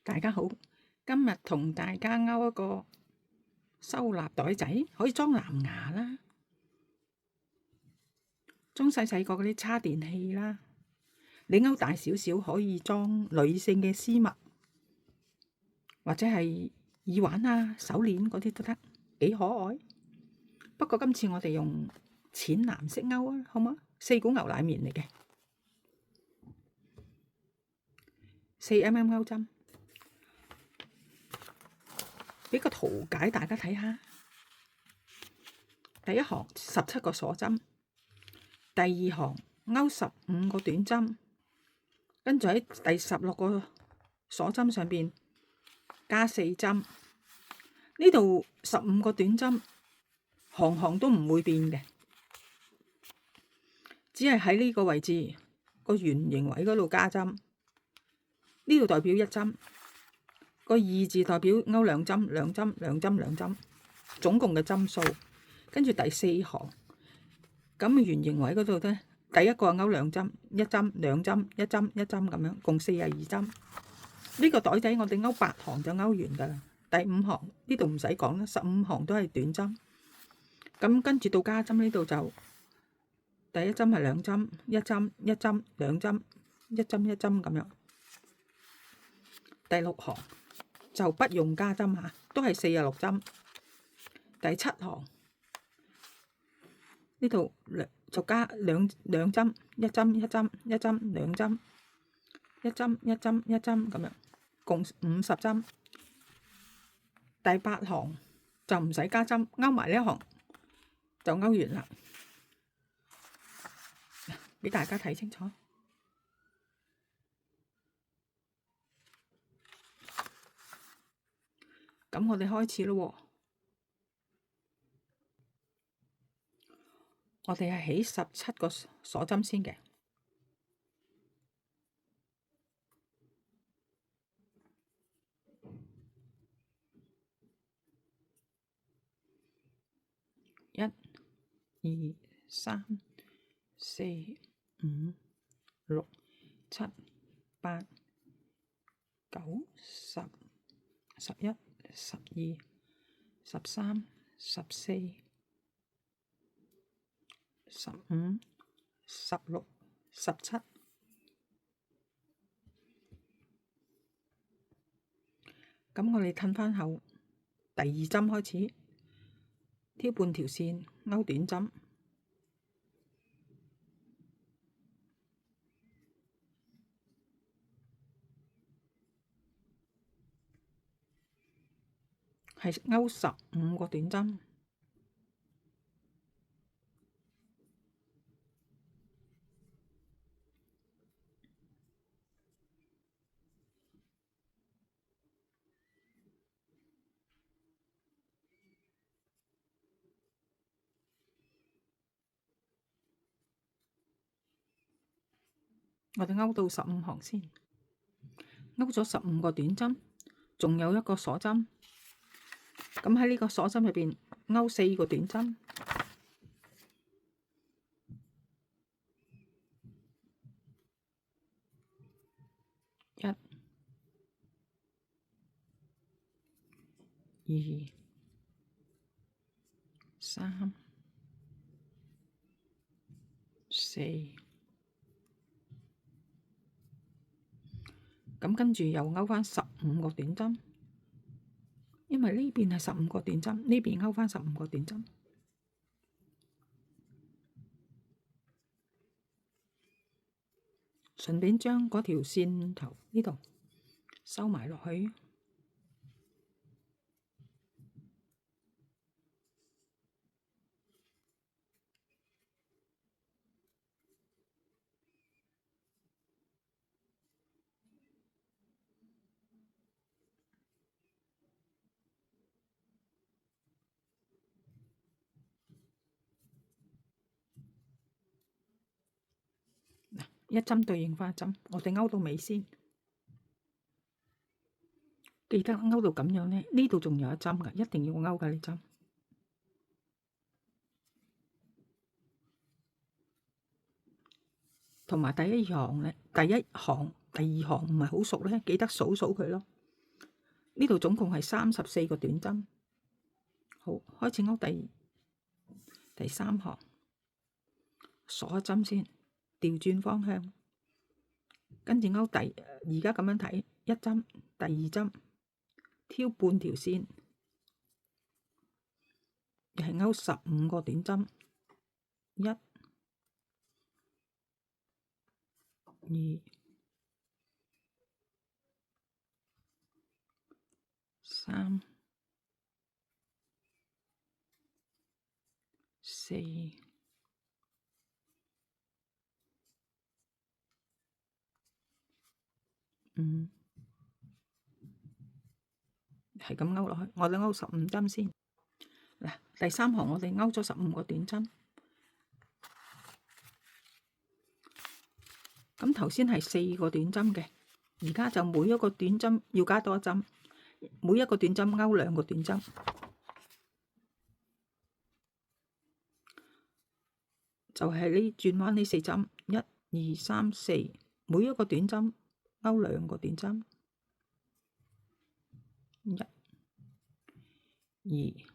大家好，今日同大家勾一個收納袋仔，可以裝藍牙啦，裝細細個嗰啲叉電器啦。你勾大少少可以裝女性嘅絲襪，或者係耳環啊、手鏈嗰啲都得，幾可愛。不過今次我哋用淺藍色勾啊，好嗎？4股牛奶棉嚟嘅，4mm 勾針。俾個圖解大家睇下。第一行17個鎖針，第二行勾15個短針，跟住喺第16個鎖針上邊加4針。呢度15個短針，行行都唔會變嘅，只係喺呢個位置個圓形位嗰度加針。呢度代表1針，個2字代表勾2針、2針、2針、2針，總共嘅針數。跟住第4行咁圓形位嗰度咧，第一個勾2針、1針、2針、1針、1針咁樣，共42針。呢個袋仔我哋勾8行就勾完㗎啦。第5行呢度唔使講啦，15行都係短針。咁跟住到加針呢度就第一針係2針、1針、1針、2針、1針、1針咁樣。第6行就不用加針嚇，都係46針。第7行呢度就加兩針，1針、1針、1針、2針、1針、1針、1針咁樣，共50針。第8行就唔使加針，勾埋呢一行就勾完啦。俾大家睇清楚。咁我哋開始咯喎。我哋係起17個鎖針先嘅。1、2、3、4、5、6、7、8、9、10、11、12、13、14、15、16、17。咁我哋褪返後，第2針開始，挑半條線，勾短針，係勾15個短針。我哋勾到15行先，勾咗15個短針，仲有一個鎖針。咁喺呢個鎖針入邊勾4個短針，1、2、3、4。咁跟住又勾返15個短針，因為呢邊係15個短針，呢邊勾返15個短針。順便將嗰條線頭呢度收埋落去。一針對應返一針，我哋勾到尾先。記得勾到咁樣呢，呢度仲有一針㗎，一定要勾㗎呢針。同埋第一行、第二行唔係好熟咧，記得數數佢咯。呢度總共係34個短針。好，開始勾第3行，鎖一針先，調轉方向，跟住勾而家咁樣睇，一針，第二針，挑半條線，又係勾15個短針，一、二、三、四、五，係咁勾落去。我哋勾15針先。嗱，第3行我哋勾咗15個短針。咁頭先係4個短針嘅，而家就每一個短針要加多一針，每一個短針勾2個短針，就係呢轉彎呢4針，1、2、3、4，每一個短針勾2個短針，1、2、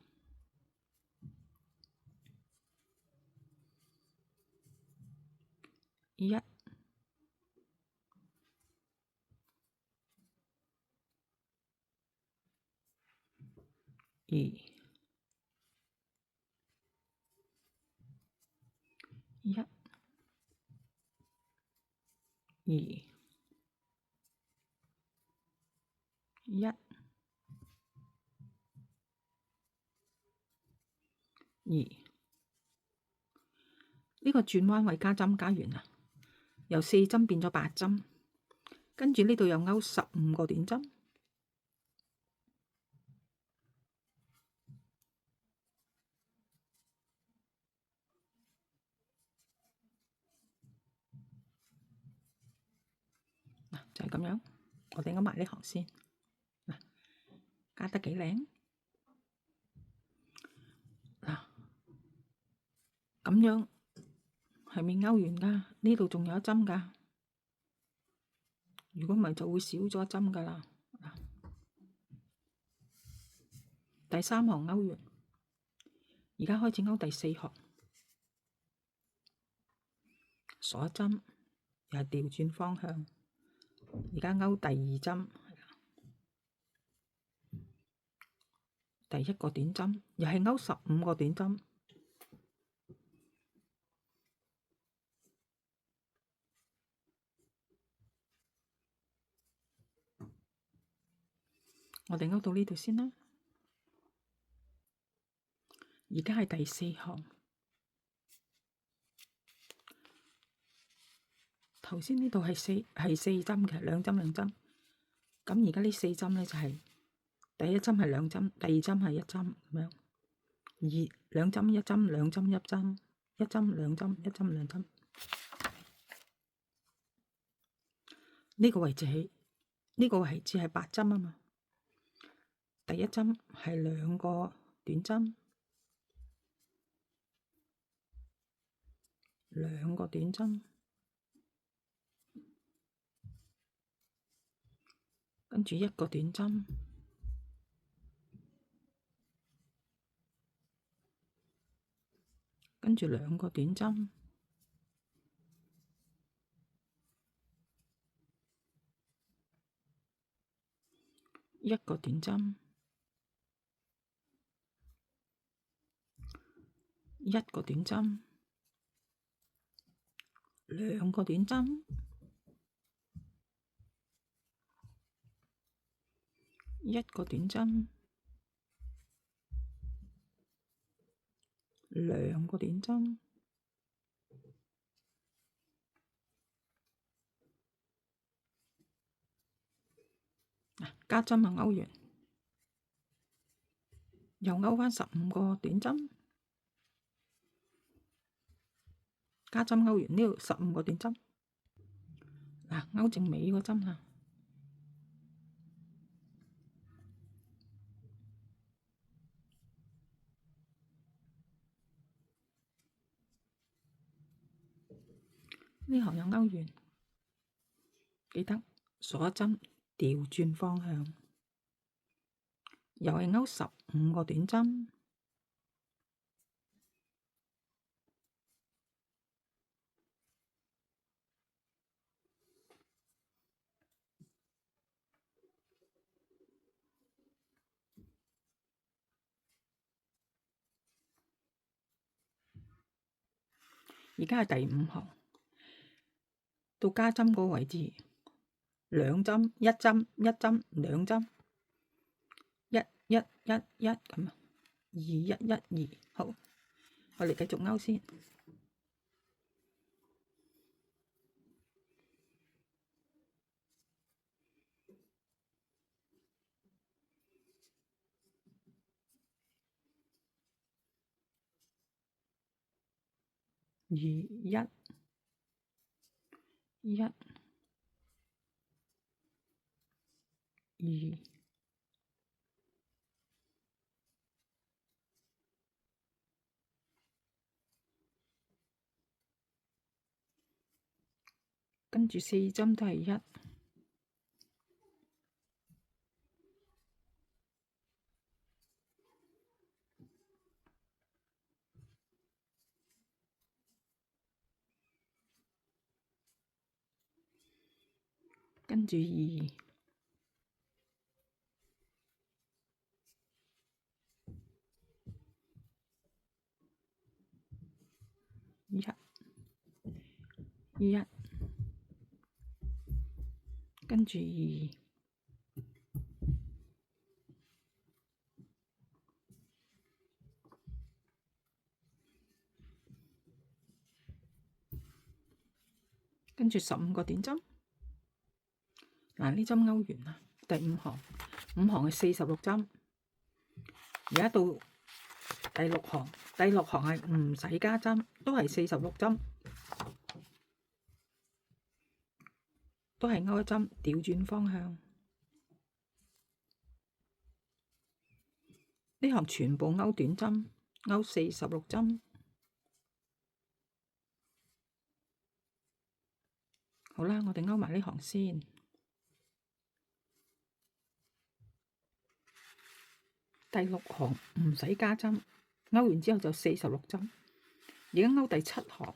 1、2、1、2、1、2。呢個轉彎位加針加完啦，由4針變咗8針，跟住呢度又勾15個短針。就係咁樣，我哋勾埋呢行先。嗱，加得幾靚？嗱，咁樣係咪勾完㗎？呢度仲有一針㗎。如果唔係就會少咗一針㗎啦。第3行勾完，而家開始勾第4行，鎖一針，又係調轉方向。而家勾第2針，第1個短針，又係勾15個短針。我哋勾到呢度先啦。而家係第4行，頭先呢度係四針嘅，2針2針。咁而家呢4針呢，就係第一針係2針，第二針係1針咁樣。2針1針2針1針，1針2針1針2針。呢個位置係8針啊嘛。第一針係2個短針，2個短針，跟住1個短針，跟住2個短針，1個短針，1個短針，2個短針，1個短針，2個短針。加針啊，勾完，又勾返15個短針，加針勾完呢度15個短針。嗱，勾正尾嗰針啊，呢行又勾完，記得鎖一針，調轉方向。又係勾15個短針，而家係第5行，到加針嗰個位置，兩針，一針，一針，兩針，一一一一咁啊，2112，好，我哋繼續勾先。2112，跟住4針都係1，跟住2，1，跟住2，跟住15個短針。嗱，呢針勾完啦，第5行，5行係46針，而家到第6行，第6行係唔使加針，都係46針，都係勾一針，調轉方向。呢行全部勾短針，勾46針。好啦，我哋勾埋呢行先。第6行唔使加針，勾完之後就46針。而家勾第7行，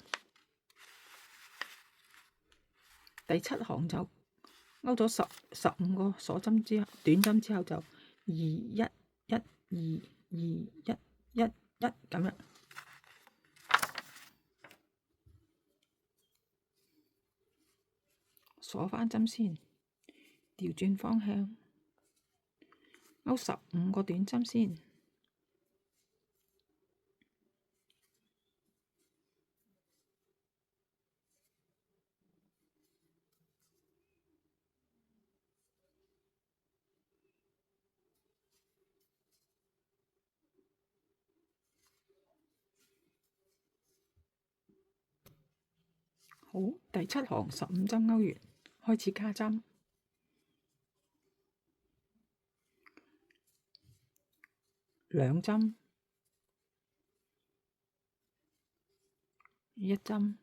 第7行就勾咗15個鎖針之後，短針之後就21122111咁樣鎖返針先，調轉方向，勾15個短針先。好，第7行15針勾完，開始加針。兩針，一針，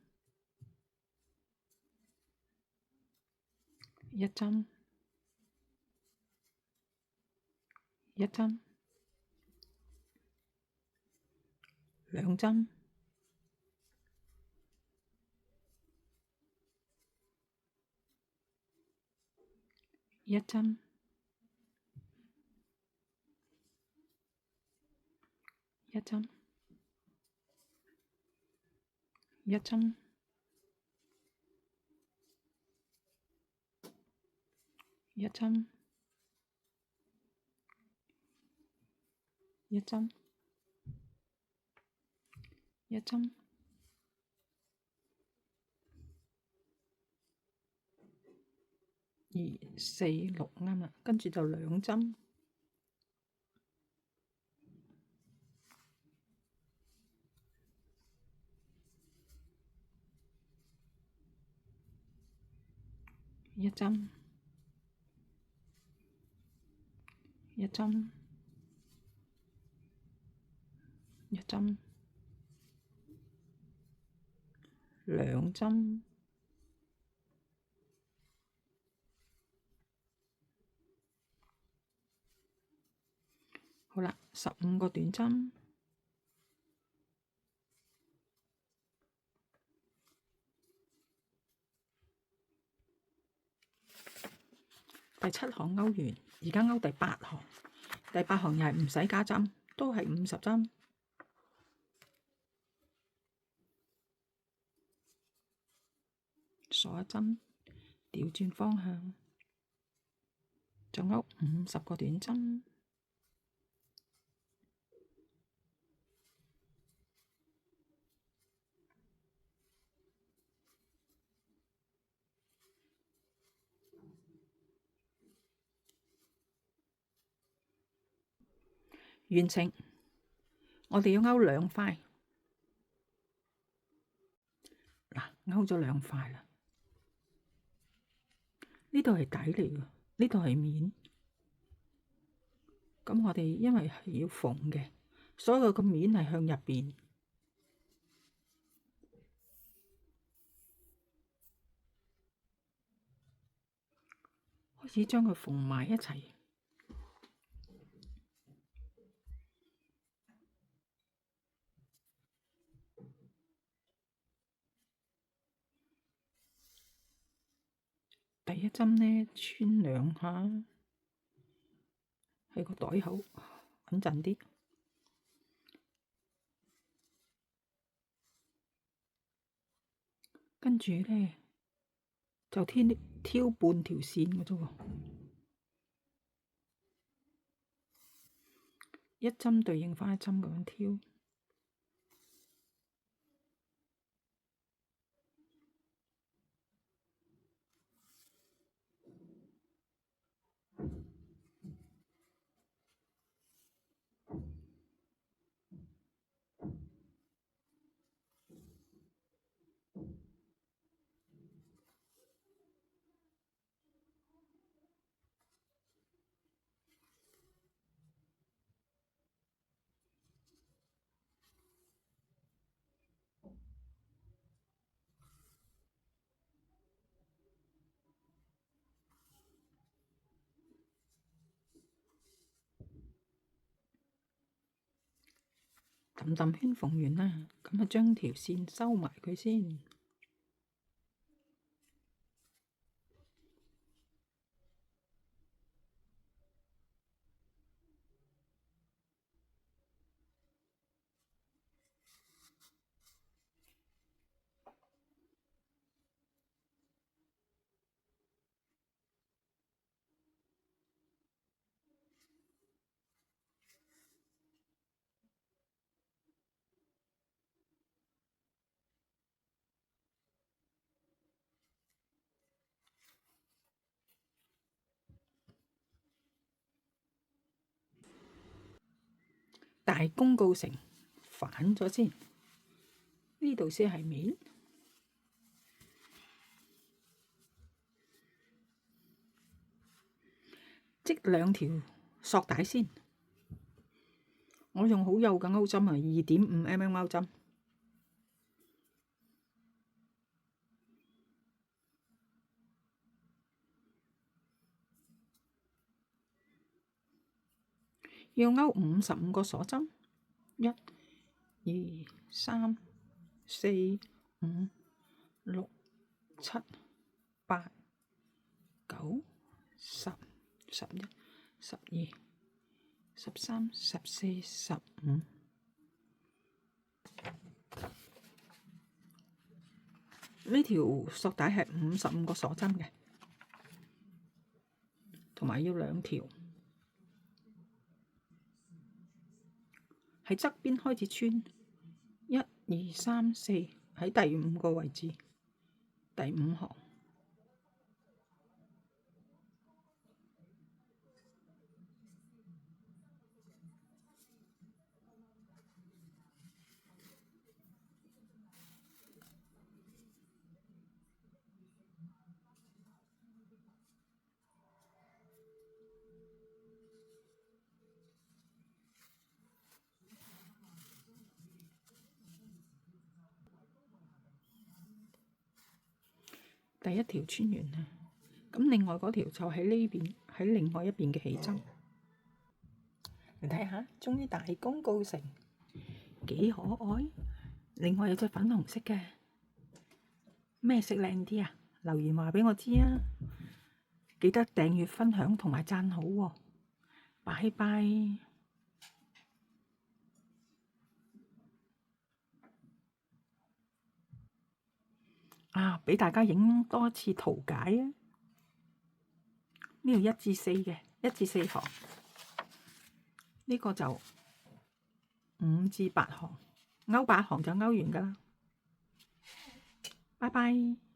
一針，一針，兩針，一針，一針，一針，一針，一針，一針，2、4、6啱啦，跟住就兩針，一針，一針，一針，兩針，好啦，15個短針，第7行勾完，而家勾第8行，第8行又係唔使加針，都係50針，鎖一針，調轉方向，就勾50個短針。完成，我哋要勾2塊，嗱，勾咗2塊啦。呢度係底嚟嘅，呢度係面。咁我哋因為係要縫嘅，所有個面係向入邊，開始將佢縫埋一齊。第一針呢，穿2下，喺個袋口穩陣啲。跟住呢，就挑半條線嘅啫喎，一針對應返一針咁樣挑。揼揼圈縫完啦，咁啊將條線收埋佢先。大功告成，反咗先，呢度先係面，織2條索帶先。我用好幼嘅勾針啊，2.5mm 勾針，要勾55個鎖針，1、2、3、4、5、6、7、8、9、10、11、12、13、14、15。呢條索帶係55個鎖針嘅，同埋要2條。喺側邊開始穿，1、2、3、4，喺第5個位置，第5行。第1條穿完啦，咁另外嗰條就喺呢邊，喺另外一邊嘅起針。你睇下，終於大功告成，幾可愛。另外有隻粉紅色嘅，咩色靚啲啊？留言話畀我知啊！記得訂閱、分享同埋讚好喎。拜拜。俾大家影多次圖解啊！呢度1至4嘅，1至4行，呢個就5至8行，勾8行就勾完㗎喇。拜拜。